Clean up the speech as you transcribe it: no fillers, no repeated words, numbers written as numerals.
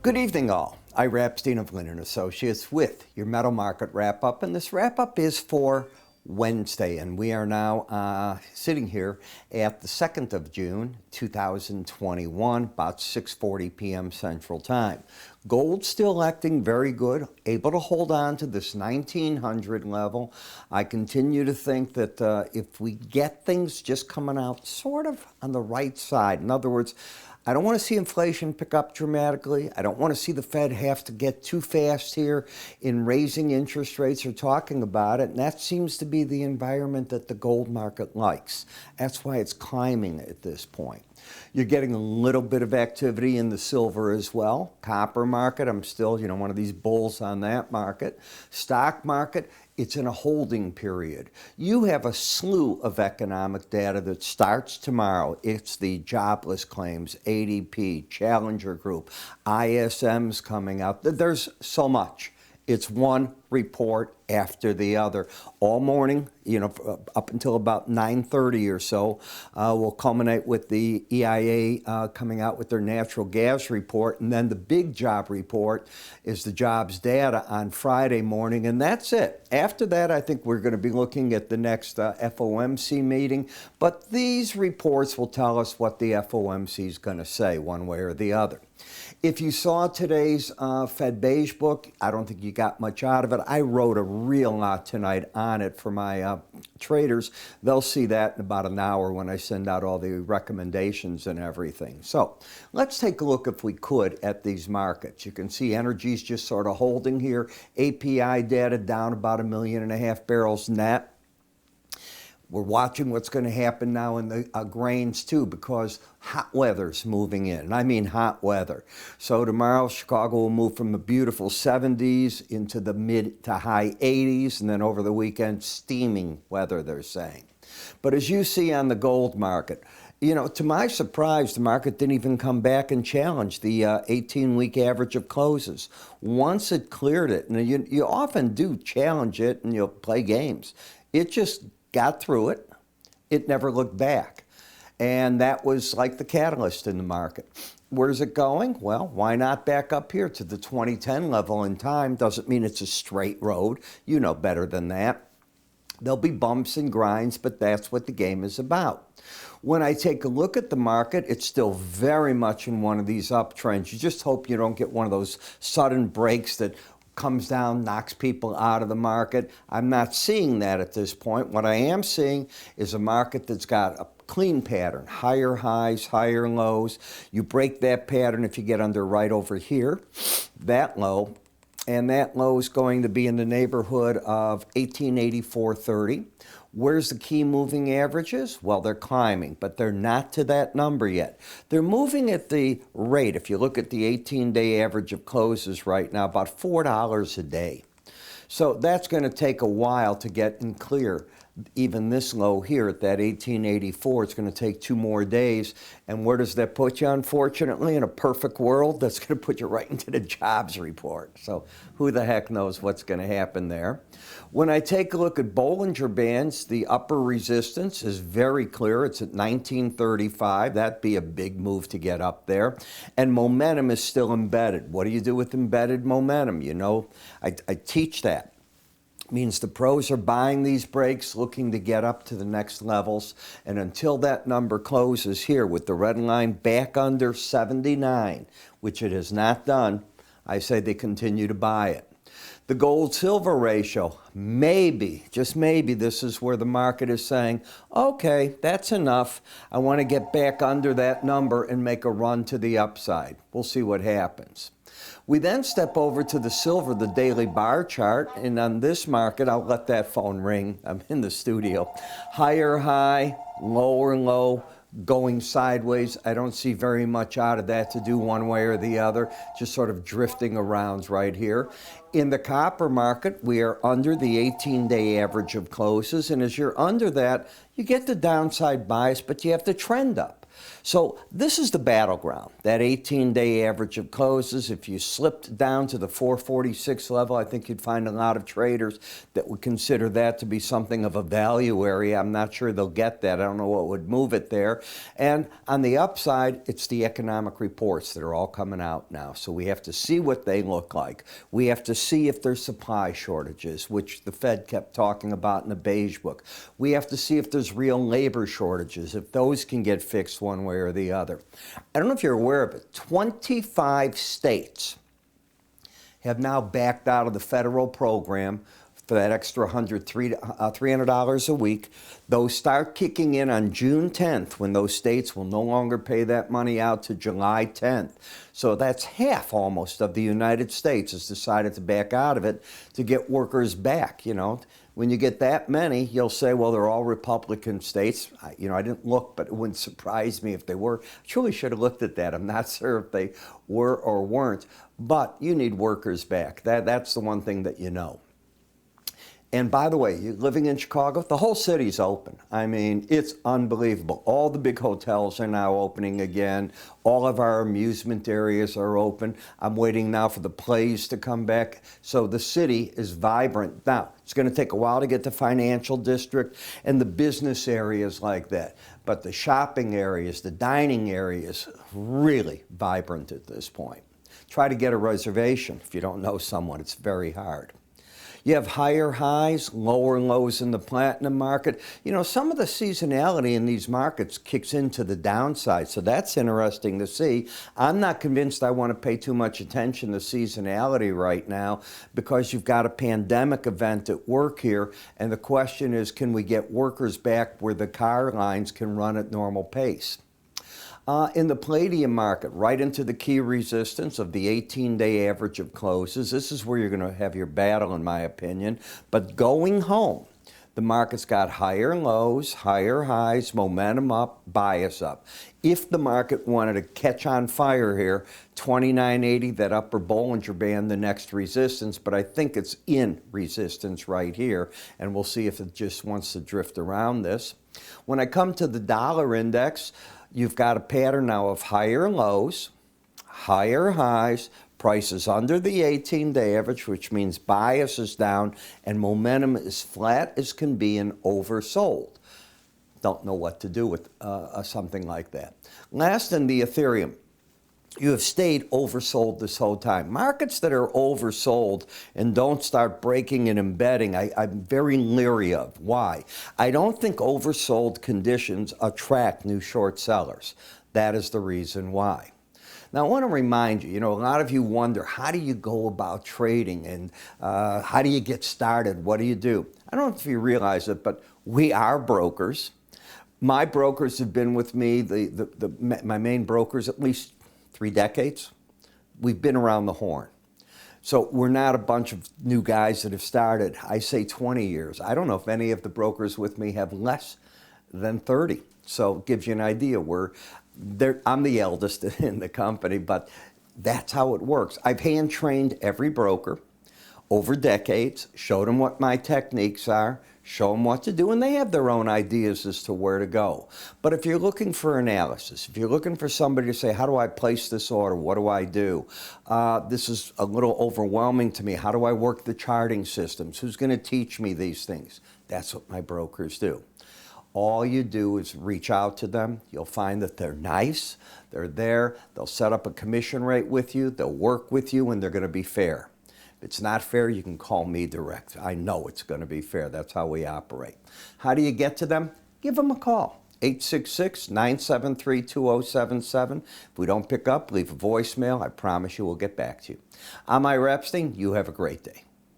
Good evening, all. Ira Epstein of Linn & Associates with your metal market wrap-up, and this wrap-up is for Wednesday, and we are now sitting here at the 2nd of June, 2021, about 6:40 p.m. Central Time. Gold still acting very good, able to hold on to this 1900 level. I continue to think that if we get things just coming out sort of on the right side, in other words, I don't want to see inflation pick up dramatically. I don't want to see the Fed have to get too fast here in raising interest rates or talking about it. And that seems to be the environment that the gold market likes. That's why it's climbing at this point. You're getting a little bit of activity in the silver as well. Copper market, I'm still, one of these bulls on that market. Stock market, it's in a holding period. You have a slew of economic data that starts tomorrow. It's the jobless claims, ADP, Challenger Group, ISM's coming out. There's so much. It's one report after the other. All morning, up until about 9:30 or so, will culminate with the EIA coming out with their natural gas report. And then the big job report is the jobs data on Friday morning. And that's it. After that, I think we're going to be looking at the next FOMC meeting. But these reports will tell us what the FOMC is going to say one way or the other. If you saw today's Fed Beige book, I don't think you got much out of it. I wrote a real lot tonight on it for my traders. They'll see that in about an hour when I send out all the recommendations and everything. So let's take a look, if we could, at these markets. You can see energy's just sort of holding here. API data down about 1.5 million barrels net. We're watching what's going to happen now in the grains too, because hot weather's moving in. And I mean hot weather. So tomorrow, Chicago will move from the beautiful 70s into the mid to high 80s, and then over the weekend, steaming weather, they're saying. But as you see on the gold market, to my surprise, the market didn't even come back and challenge the 18-week average of closes. Once it cleared it, and you often do challenge it and you'll play games, it just got through it. It never looked back. And that was like the catalyst in the market. Where's it going? Well, why not back up here to the 2010 level in time? Doesn't mean it's a straight road. You know better than that. There'll be bumps and grinds, but that's what the game is about. When I take a look at the market, it's still very much in one of these uptrends. You just hope you don't get one of those sudden breaks that comes down, knocks people out of the market. I'm not seeing that at this point. What I am seeing is a market that's got a clean pattern, higher highs, higher lows. You break that pattern if you get under right over here, that low, and that low is going to be in the neighborhood of 1884.30. Where's the key moving averages? Well, they're climbing, but they're not to that number yet. They're moving at the rate, if you look at the 18-day average of closes right now, about $4 a day. So that's going to take a while to get and clear. Even this low here at that 1884, it's going to take 2 more days. And where does that put you? Unfortunately, in a perfect world, that's going to put you right into the jobs report. So who the heck knows what's going to happen there? When I take a look at Bollinger Bands, the upper resistance is very clear. It's at 1935. That'd be a big move to get up there. And momentum is still embedded. What do you do with embedded momentum? I teach that. Means the pros are buying these breaks, looking to get up to the next levels. And until that number closes here with the red line back under 79, which it has not done, I say they continue to buy it. The gold-silver ratio, maybe, just maybe, this is where the market is saying, okay, that's enough. I want to get back under that number and make a run to the upside. We'll see what happens. We then step over to the silver, the daily bar chart, and on this market, I'll let that phone ring. I'm in the studio. Higher high, lower low, going sideways. I don't see very much out of that to do one way or the other, just sort of drifting around right here. In the copper market, we are under the 18-day average of closes, and as you're under that, you get the downside bias, but you have to trend up. So this is the battleground, that 18-day average of closes. If you slipped down to the 446 level, I think you'd find a lot of traders that would consider that to be something of a value area. I'm not sure they'll get that. I don't know what would move it there. And on the upside, it's the economic reports that are all coming out now. So we have to see what they look like. We have to see if there's supply shortages, which the Fed kept talking about in the Beige Book. We have to see if there's real labor shortages, if those can get fixed one way or the other. I don't know if you're aware of it. 25 states have now backed out of the federal program for that extra $300 a week. Those start kicking in on June 10th, when those states will no longer pay that money out to July 10th. So that's half almost of the United States has decided to back out of it to get workers back. You know, when you get that many, you'll say, well, they're all Republican states. I didn't look, but it wouldn't surprise me if they were. I truly should have looked at that. I'm not sure if they were or weren't, but you need workers back. That's the one thing that you know. And by the way, you're living in Chicago, the whole city's open. I mean, it's unbelievable. All the big hotels are now opening again. All of our amusement areas are open. I'm waiting now for the plays to come back. So the city is vibrant. Now, it's going to take a while to get the financial district and the business areas like that. But the shopping areas, the dining areas, really vibrant at this point. Try to get a reservation. If you don't know someone, it's very hard. You have higher highs, lower lows in the platinum market. You know, some of the seasonality in these markets kicks into the downside, so that's interesting to see. I'm not convinced I want to pay too much attention to seasonality right now because you've got a pandemic event at work here, and the question is, can we get workers back where the car lines can run at normal pace? In the palladium market, right into the key resistance of the 18-day average of closes. This is where you're going to have your battle, in my opinion. But going home, the market's got higher lows, higher highs, momentum up, bias up. If the market wanted to catch on fire here, 2980, that upper Bollinger Band, the next resistance, but I think it's in resistance right here, and we'll see if it just wants to drift around this. When I come to the dollar index, you've got a pattern now of higher lows, higher highs, prices under the 18-day average, which means bias is down, and momentum is flat as can be and oversold. Don't know what to do with something like that. Last, in the Ethereum, you have stayed oversold this whole time. Markets that are oversold and don't start breaking and embedding, I'm very leery of. Why? I don't think oversold conditions attract new short sellers. That is the reason why. Now, I want to remind you, a lot of you wonder, how do you go about trading and how do you get started? What do you do? I don't know if you realize it, but we are brokers. My brokers have been with me, my main brokers, at least 3 decades. We've been around the horn. So we're not a bunch of new guys that have started, I say 20 years. I don't know if any of the brokers with me have less than 30. So it gives you an idea. I'm the eldest in the company, but that's how it works. I've hand-trained every broker over decades, showed them what my techniques are, show them what to do, and they have their own ideas as to where to go. But if you're looking for analysis, if you're looking for somebody to say, how do I place this order, what do I do? This is a little overwhelming to me. How do I work the charting systems? Who's going to teach me these things? That's what my brokers do. All you do is reach out to them. You'll find that they're nice, they're there, they'll set up a commission rate with you, they'll work with you, and they're going to be fair. If it's not fair, you can call me direct. I know it's going to be fair. That's how we operate. How do you get to them? Give them a call. 866-973-2077. If we don't pick up, leave a voicemail. I promise you we'll get back to you. I'm Ira Epstein. You have a great day.